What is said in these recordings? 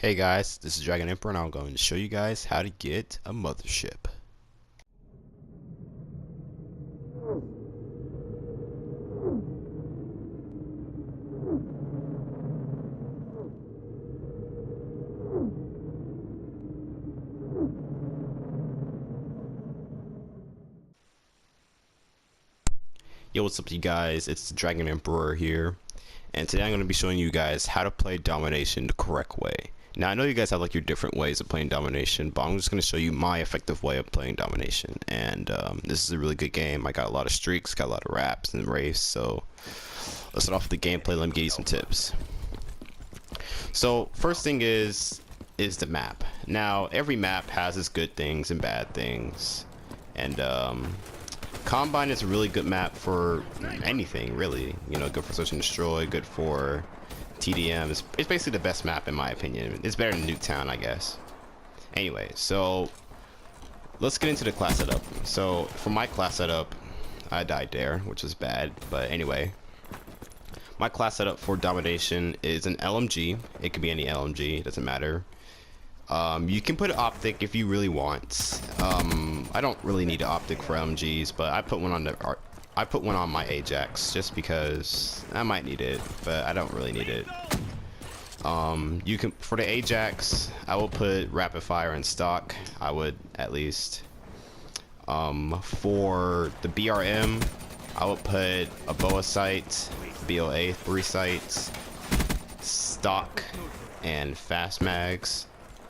Hey guys, this is Dragon Emperor and I'm going to show you guys how to get a mothership. Yo, what's up you guys, it's the Dragon Emperor here, and today I'm going to be showing you guys how to play Domination the correct way. Now I know you guys have like your different ways of playing Domination, but I'm just going to show you my effective way of playing Domination. And this is a really good game. I got a lot of streaks, got a lot of raps and raves, so let's start off with the gameplay. Let me give you some tips. So first thing is the map. Now every map has its good things and bad things, and Combine is a really good map for anything, really. You know, good for search and destroy, good for TDM. It's basically the best map in my opinion. It's better than Nuketown, I guess. Anyway, so let's get into the class setup. So for my class setup, I died there, which is bad. But anyway, my class setup for Domination is an LMG. It could be any LMG, it doesn't matter. You can put an optic if you really want. I don't really need an optic for LMGs, but I put one on my Ajax just because I might need it, but I don't really need it. You can, for the Ajax, I will put rapid fire in stock. I would at least. For the BRM, I would put a BOA sight, BOA 3 sights, stock, and fast mags.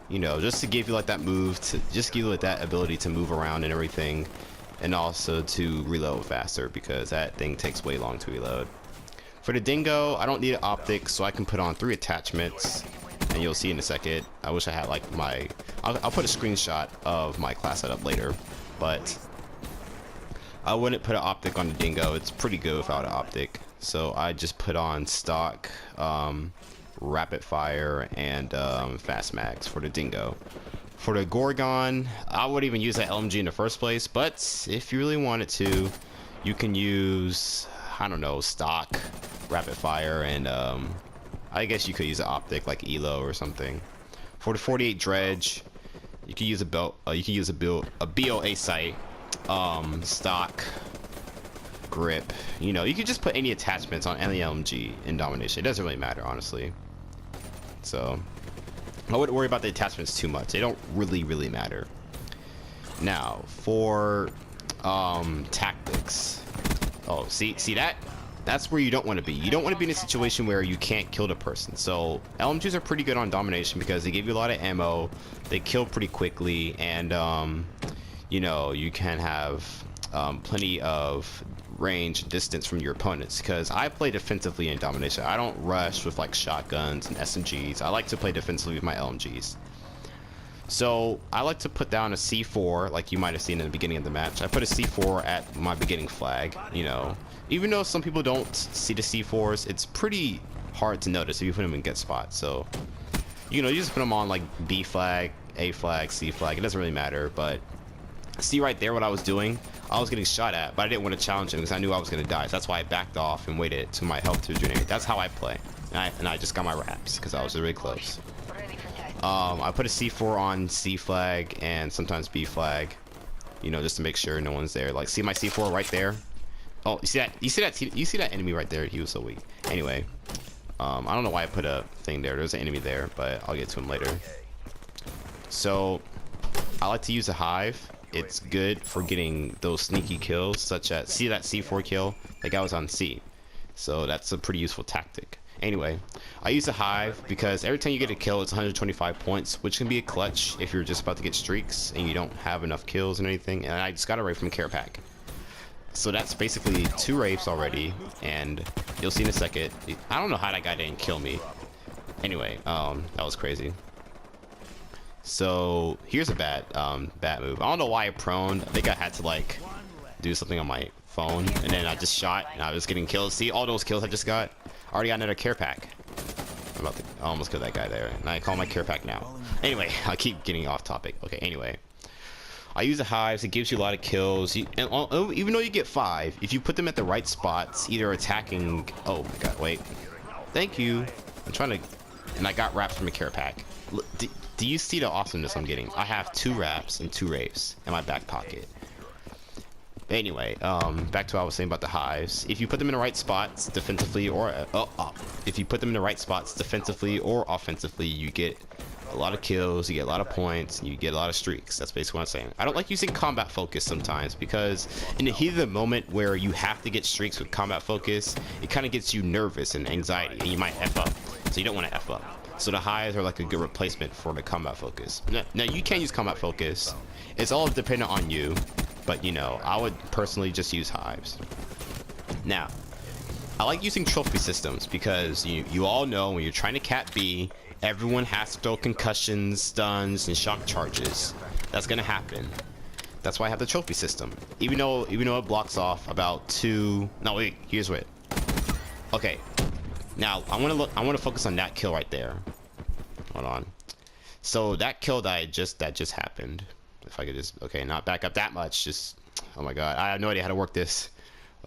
You know, just to give you like that move, to just give you like that ability to move around and everything, and also to reload faster because that thing takes way long to reload. For the Dingo, I don't need an optic, so I can put on 3 attachments, and you'll see in a second. I wish I had like my, I'll put a screenshot of my class setup later, but I wouldn't put an optic on the Dingo. It's pretty good without an optic, so I just put on stock, rapid fire, and fast mags for the Dingo. For the Gorgon, I wouldn't even use that LMG in the first place, but if you really wanted to, you can use, I don't know, stock, rapid fire, and I guess you could use an optic like ELO or something. For the 48 Dredge, you can use a belt, you can use a BOA sight, stock, grip. You know, you can just put any attachments on any LMG in Domination. It doesn't really matter, honestly. So I wouldn't worry about the attachments too much. They don't really matter. Now for tactics. Oh, see that? That's where you don't want to be. You don't want to be in a situation where you can't kill the person. So LMGs are pretty good on Domination because they give you a lot of ammo. They kill pretty quickly, and you know, you can have plenty of range distance from your opponents, because I play defensively in Domination. I don't rush with like shotguns and SMGs. I like to play defensively with my LMGs. So I like to put down a C4, like you might have seen in the beginning of the match. I put a C4 at my beginning flag. You know, even though some people don't see the C4s, it's pretty hard to notice if you put them in good spots. So, you know, you just put them on like B flag, A flag, C flag. It doesn't really matter. But see right there what I was doing? I was getting shot at, but I didn't want to challenge him because I knew I was going to die. So that's why I backed off and waited to my health to regenerate. That's how I play. And I just got my wraps because I was really close. I put a C4 on C flag and sometimes B flag, you know, just to make sure no one's there. Like, see my C4 right there? Oh, you see that? You see that enemy right there? He was so weak. Anyway, I don't know why I put a thing there. There's an enemy there, but I'll get to him later. So I like to use a hive. It's good for getting those sneaky kills, such as, see that C4 kill? That guy was on C. So that's a pretty useful tactic. Anyway, I use a hive because every time you get a kill, it's 125 points, which can be a clutch if you're just about to get streaks and you don't have enough kills and anything. And I just got a raid from care pack. So that's basically 2 raids already, and you'll see in a second. I don't know how that guy didn't kill me. Anyway, that was crazy. So here's a bad move. I don't know why I proned. I think I had to like do something on my phone, and then I just shot and I was getting kills. See all those kills I just got? I already got another care pack. I almost killed that guy there, and I call my care pack now. Anyway, I keep getting off topic. Okay, anyway, I use the hives. It gives you a lot of kills. Even though you get 5, if you put them at the right spots, either attacking. Oh my god, wait. Thank you. I'm trying to and I got wraps from a care pack. Do you see the awesomeness I'm getting? I have 2 wraps and 2 wraiths in my back pocket. Anyway, back to what I was saying about the hives. If you put them in the right spots defensively or if you put them in the right spots defensively or offensively, you get a lot of kills, you get a lot of points, and you get a lot of streaks. That's basically what I'm saying. I don't like using combat focus sometimes because in the heat of the moment where you have to get streaks with combat focus, it kind of gets you nervous and anxiety, and you might F up. So you don't want to F up. So the hives are like a good replacement for the combat focus. Now you can use combat focus. It's all dependent on you. But you know, I would personally just use hives. Now, I like using trophy systems because you all know when you're trying to cat B, everyone has to throw concussions, stuns, and shock charges. That's gonna happen. That's why I have the trophy system. Even though it blocks off about 2. No wait, here's what. Okay. Now I wanna focus on that kill right there. Hold on. So that kill that just happened. If I could just, okay, not back up that much, just, oh my god, I have no idea how to work this.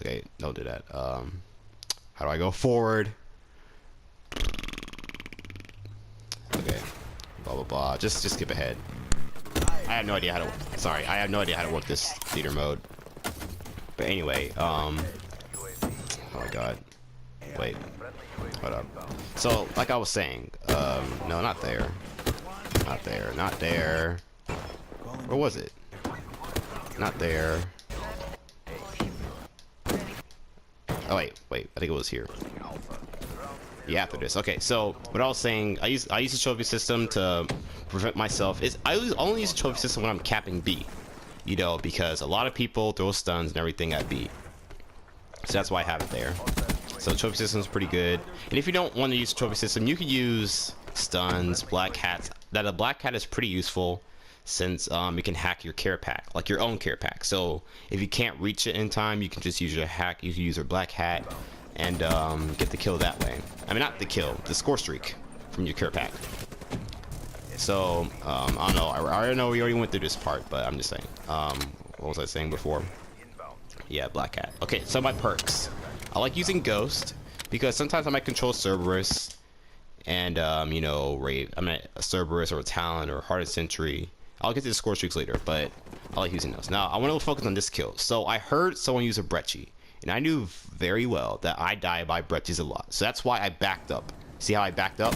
Okay, don't do that. How do I go forward? Okay, blah blah blah, just skip ahead. I have no idea how to, I have no idea how to work this theater mode. But anyway, oh my god, wait, hold up. So, like I was saying, no, not there. Not there. Where was it? Not there. Oh wait, I think it was here. Yeah, after this. Okay, so what I was saying, I use the trophy system to prevent myself. I only use the trophy system when I'm capping B. You know, because a lot of people throw stuns and everything at B. So that's why I have it there. So the trophy system is pretty good. And if you don't want to use the trophy system, you can use stuns, black hats. A black hat is pretty useful, since you can hack your care pack, like your own care pack. So if you can't reach it in time, you can just use your hack. You can use your black hat and get the kill that way. I mean, not the kill, the score streak from your care pack. So I don't know. I know we already went through this part, but I'm just saying. What was I saying before? Yeah, black hat. Okay, so my perks. I like using Ghost because sometimes I might control Cerberus and you know, Rave. I mean, a Cerberus or a Talon or Hardened Sentry. I'll get to the score streaks later, but I like using those. Now, I want to focus on this kill. So I heard someone use a Brecci, and I knew very well that I die by Breccis a lot. So that's why I backed up. See how I backed up?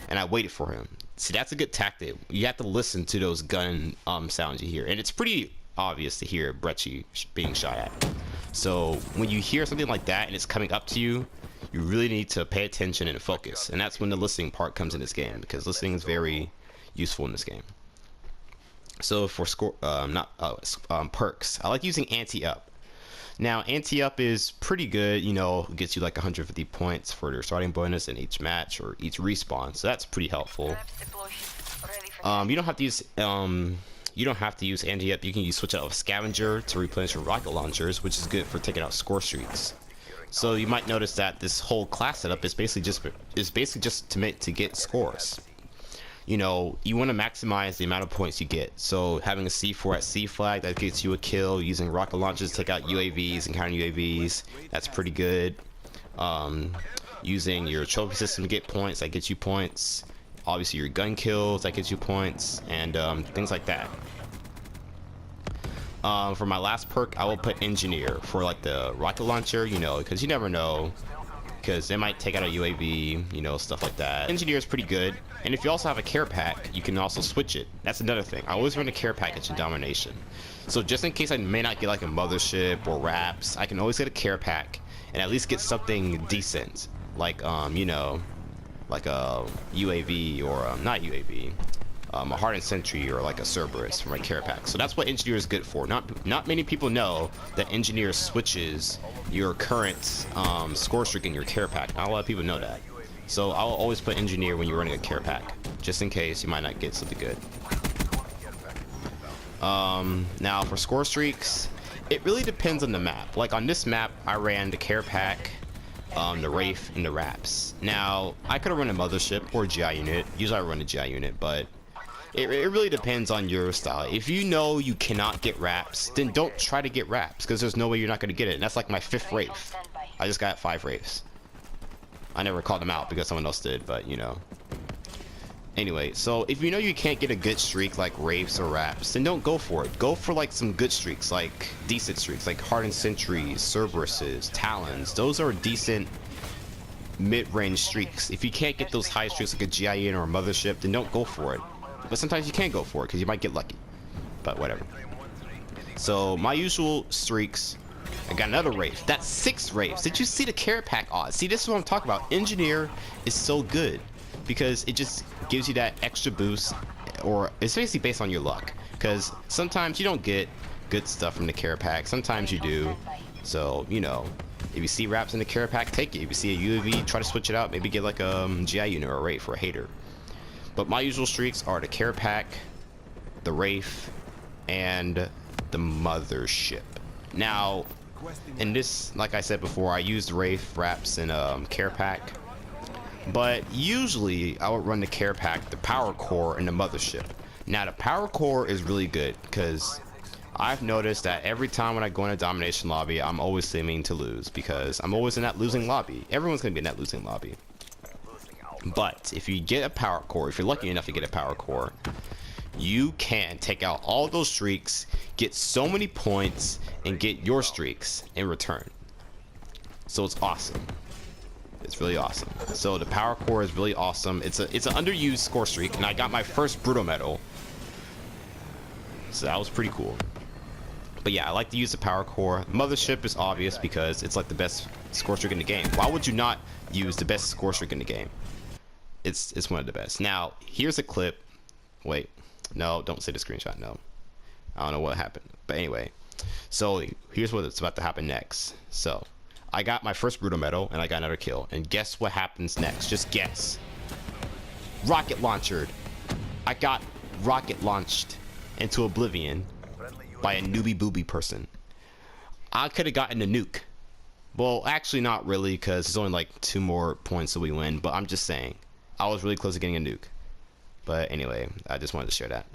And I waited for him. See, that's a good tactic. You have to listen to those gun sounds you hear. And it's pretty obvious to hear Brecci being shot at. So when you hear something like that and it's coming up to you, you really need to pay attention and focus. And that's when the listening part comes in this game, because listening is very useful in this game. So for perks, I like using anti-up. Now anti-up is pretty good, you know, it gets you like 150 points for your starting bonus in each match or each respawn, so that's pretty helpful. You don't have to use anti-up. You can switch out of scavenger to replenish your rocket launchers, which is good for taking out score streaks. So you might notice that this whole class setup is basically just to get scores. You know, you want to maximize the amount of points you get. So having a C4 at C flag, that gets you a kill. Using rocket launchers to take out UAVs and counter UAVs, that's pretty good. Using your trophy system to get points, that gets you points. Obviously your gun kills, that gets you points, and things like that. For my last perk, I will put engineer for like the rocket launcher, you know, because you never know, because they might take out a UAV, you know, stuff like that. Engineer is pretty good. And if you also have a care pack, you can also switch it. That's another thing. I always run a care package in Domination. So just in case I may not get like a mothership or wraps, I can always get a care pack and at least get something decent. Like, you know, like a UAV or not UAV, a Hardened Sentry or like a Cerberus from my care pack. So that's what engineer is good for. Not many people know that engineer switches your current score streak in your care pack. Not a lot of people know that. So I'll always put engineer when you're running a care pack, just in case you might not get something good. Now for score streaks, it really depends on the map. Like on this map, I ran the care pack, the Wraith, and the Wraps. Now I could have run a mothership or a GI unit. Usually I run a GI unit, but it really depends on your style. If you know you cannot get Wraps, then don't try to get Wraps, because there's no way you're not going to get it. And that's like my 5th Wraith. I just got 5 Wraiths. I never called him out because someone else did, but you know. Anyway, so if you know you can't get a good streak like Wraiths or Raps, then don't go for it. Go for like some good streaks, like decent streaks, like Hardened Sentries, Cerberuses, Talons. Those are decent mid-range streaks. If you can't get those high streaks like a GIN or a Mothership, then don't go for it. But sometimes you can go for it because you might get lucky. But whatever. So my usual streaks, I got another Wraith. That's 6 Wraiths. Did you see the care pack odds? See, this is what I'm talking about. Engineer is so good because it just gives you that extra boost, or it's basically based on your luck. Because sometimes you don't get good stuff from the care pack. Sometimes you do. So, you know, if you see Raps in the care pack, take it. If you see a UAV, try to switch it out. Maybe get like a GI unit or a Wraith for a hater. But my usual streaks are the care pack, the Wraith, and the Mothership. Now, in this, like I said before, I used Wraith, Raps, and care pack. But usually I would run the care pack, the power core, and the Mothership. Now the power core is really good because I've noticed that every time when I go in a domination lobby, I'm always seeming to lose because I'm always in that losing lobby. Everyone's gonna be in that losing lobby. But if you get a power core, if you're lucky enough to get a power core, you can take out all those streaks, get so many points, and get your streaks in return. So it's awesome. It's really awesome. So the power core is really awesome. It's an underused score streak, and I got my first Bruto medal. So that was pretty cool. But yeah, I like to use the power core. Mothership is obvious because it's like the best score streak in the game. Why would you not use the best score streak in the game? It's one of the best. Now, here's a clip. Wait. No, don't say the screenshot. No. I don't know what happened. But anyway. So here's what's about to happen next. So I got my first Bruto medal and I got another kill. And guess what happens next? Just guess. Rocket launchered. I got rocket launched into oblivion by a newbie booby person. I could have gotten a nuke. Well, actually not really, because it's only like 2 more points that we win. But I'm just saying, I was really close to getting a nuke. But anyway, I just wanted to share that.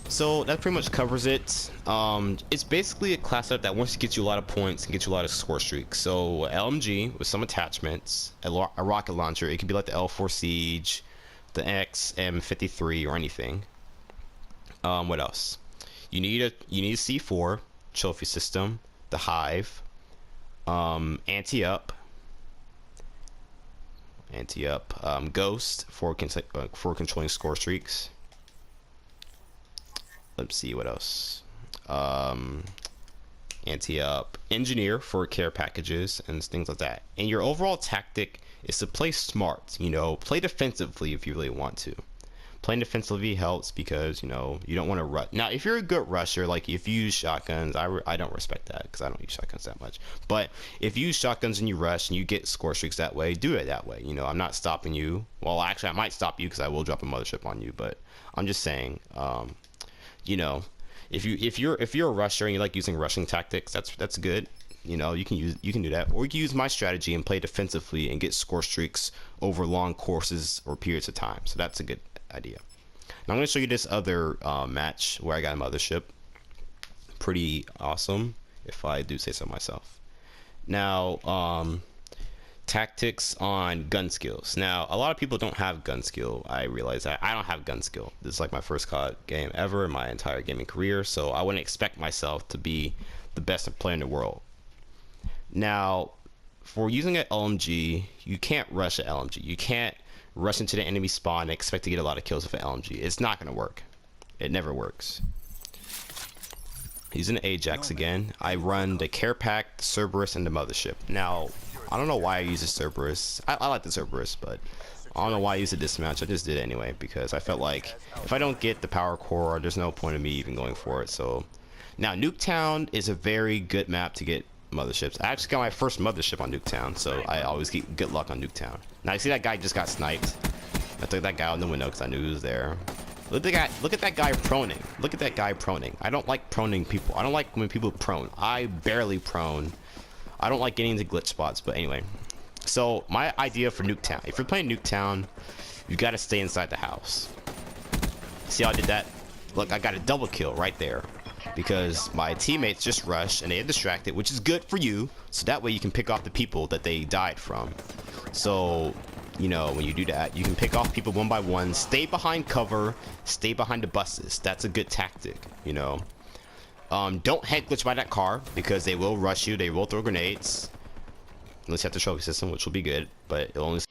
So that pretty much covers it. It's basically a class setup that wants to get you a lot of points and get you a lot of score streaks. So LMG with some attachments, a rocket launcher. It could be like the L4 Siege, the XM53, or anything. What else? You need a C4 trophy system, the Hive, anti-up, Ghost for controlling score streaks. Let's see what else. Anti-up, Engineer for care packages and things like that. And your overall tactic is to play smart. You know, play defensively if you really want to. Playing defensively helps because, you know, you don't want to rush. Now, if you're a good rusher, like if you use shotguns, I don't respect that because I don't use shotguns that much. But if you use shotguns and you rush and you get score streaks that way, do it that way. You know, I'm not stopping you. Well, actually, I might stop you because I will drop a Mothership on you. But I'm just saying, you know, if you're a rusher and you like using rushing tactics, that's good. You know, you can do that, or you can use my strategy and play defensively and get score streaks over long courses or periods of time. So that's a good idea. Now I'm going to show you this other match where I got a Mothership. Pretty awesome, if I do say so myself. Now, tactics on gun skills. Now, a lot of people don't have gun skill. I realize that. I don't have gun skill. This is like my first COD game ever in my entire gaming career, so I wouldn't expect myself to be the best player in the world. Now, for using an LMG, you can't rush an LMG. You can't rush into the enemy spawn and expect to get a lot of kills with an LMG. It's not going to work. It never works. Using an Ajax again, I run the care pack, the Cerberus, and the Mothership. Now, I don't know why I use the Cerberus. I like the Cerberus, but I don't know why I used it this match. I just did it anyway because I felt like if I don't get the power core, there's no point in me even going for it. So now Nuketown is a very good map to get Motherships. I actually got my first Mothership on Nuketown, so I always get good luck on Nuketown. Now you see that guy just got sniped. I took that guy out the window because I knew he was there. Look at that guy proning. Look at that guy proning. I don't like proning people. I don't like when people prone. I barely prone. I don't like getting into glitch spots, but anyway. So my idea for Nuketown. If you're playing Nuketown, you got to stay inside the house. See how I did that? Look, I got a double kill right there. because my teammates just rushed and they are distracted, which is good for you. So that way you can pick off the people that they died from. So, you know, when you do that, you can pick off people one by one. Stay behind cover. Stay behind the buses. That's a good tactic, you know. Don't head glitch by that car because they will rush you. They will throw grenades. Unless you have the trophy system, which will be good, but it'll only...